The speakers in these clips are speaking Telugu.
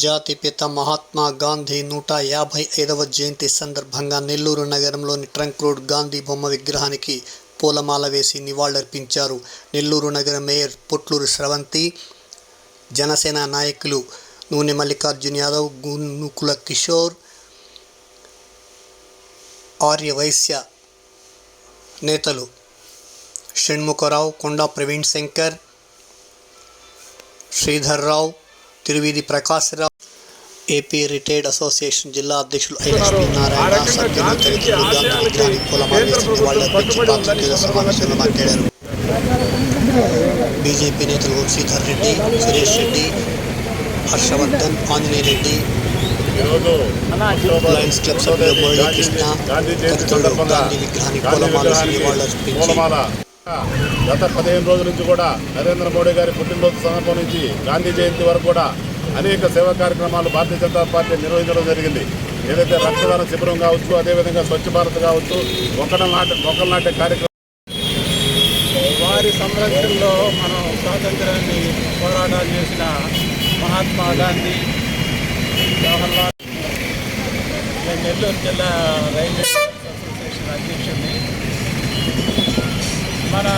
జాతిపిత మహాత్మా గాంధీ 155వ జయంతి సందర్భంగా నెల్లూరు నగరంలోని ట్రంక్ రోడ్ గాంధీ బొమ్మ విగ్రహానికి పూలమాల వేసి నివాళులర్పించారు. నెల్లూరు నగర మేయర్ పొట్లూరు స్రవంతి, జనసేన నాయకులు నూనె మల్లికార్జున యాదవ్, గునుకుల కిషోర్, ఆర్యవైశ్య నేతలు Shanmukharao, Konda Praveen Shankar, Sridharrao, Tiruveedhi Prakashrao, AP retired association జిల్లా అధ్యక్షులు ఐలక్ష్మీ నారాయణ, సభ్యులు తదితరులు గాంధీ విగ్రహానికి పూలమాల వేసి నివాళులర్పించి పాత్రికేయుల సమావేశంలో మాట్లాడారు. బీజేపీ నేతలు శ్రీధర్ రెడ్డి, సురేష్ రెడ్డి, హర్షవర్ధన్, ఆంజనేయ రెడ్డి, లయన్స్ క్లబ్ సభ్యులు మురళీకృష్ణ తదితరులు గాంధీ విగ్రహానికి పూలమాల వేసి నివాళులర్పించి గత 15 రోజుల నుంచి కూడా నరేంద్ర మోడీ గారి పుట్టినరోజు సందర్భం నుంచి గాంధీ జయంతి వరకు కూడా అనేక సేవా కార్యక్రమాలు భారతీయ జనతా పార్టీ నిర్వహించడం జరిగింది. ఏదైతే రక్తదాన శిబిరం కావచ్చు, అదేవిధంగా స్వచ్ఛ భారత్ కావచ్చు, మొక్కలు నాటే కార్యక్రమం, వారి సంరక్షణలో మనం స్వాతంత్రాన్ని పోరాటాలు చేసిన మహాత్మా గాంధీ, జవహర్లాల్, నెల్లూరు జిల్లా రైల్వే అసోసియేషన్ అధ్యక్షుడిని. మనం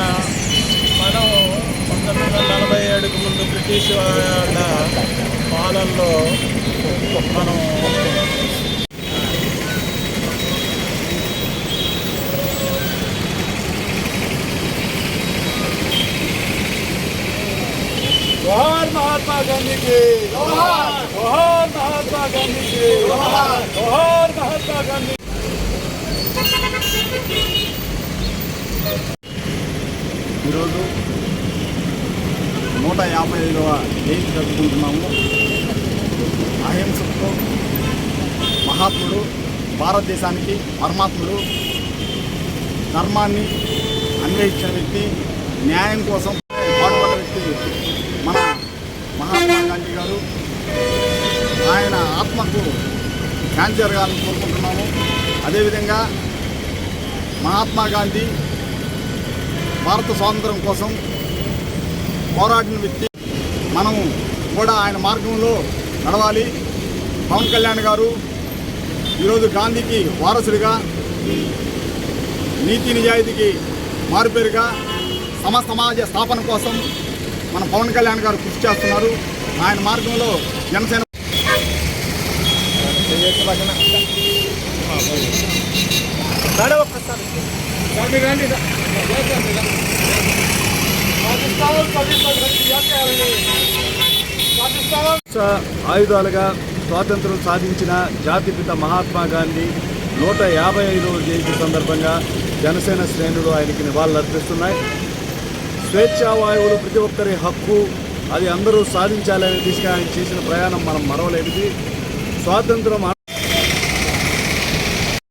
1947కు ముందు బ్రిటిష్ వాళ్ళ పాలనలో మనం జోహార్ మహాత్మా గాంధీకి, జోహార్ మహాత్మా గాంధీకి, జోహార్ మహాత్మా గాంధీ. ఈరోజు 155వ జయంతి జరుపుకుంటున్నాము. అహింసతో మహాత్ముడు, భారతదేశానికి పరమాత్ముడు, ధర్మాన్ని అన్వేషించిన వ్యక్తి, న్యాయం కోసం పాటుపడ్డ వ్యక్తి మన మహాత్మా గాంధీ గారు. ఆయన ఆత్మకు క్యాన్సర్ గారిని కోరుకుంటున్నాము. అదేవిధంగా మహాత్మా గాంధీ భారత స్వాతంత్రం కోసం పోరాడిన వ్యక్తి. మనము కూడా ఆయన మార్గంలో నడవాలి. పవన్ కళ్యాణ్ గారు ఈరోజు గాంధీకి వారసుడిగా, నీతి నిజాయితీకి మారుపేరుగా సమాజ స్థాపన కోసం మన పవన్ కళ్యాణ్ గారు కృషి చేస్తున్నారు. ఆయన మార్గంలో జనసేన ఆయుధాలుగా స్వాతంత్రం సాధించిన జాతిపిత మహాత్మా గాంధీ 155వ జయంతి సందర్భంగా జనసేన శ్రేణులు ఆయనకి నివాళులర్పిస్తున్నాయి. స్వేచ్ఛా వాయువులు ప్రతి ఒక్కరి హక్కు, అది అందరూ సాధించాలనే దిశగా ఆయన చేసిన ప్రయాణం మనం మరవలేనిది. స్వాతంత్రం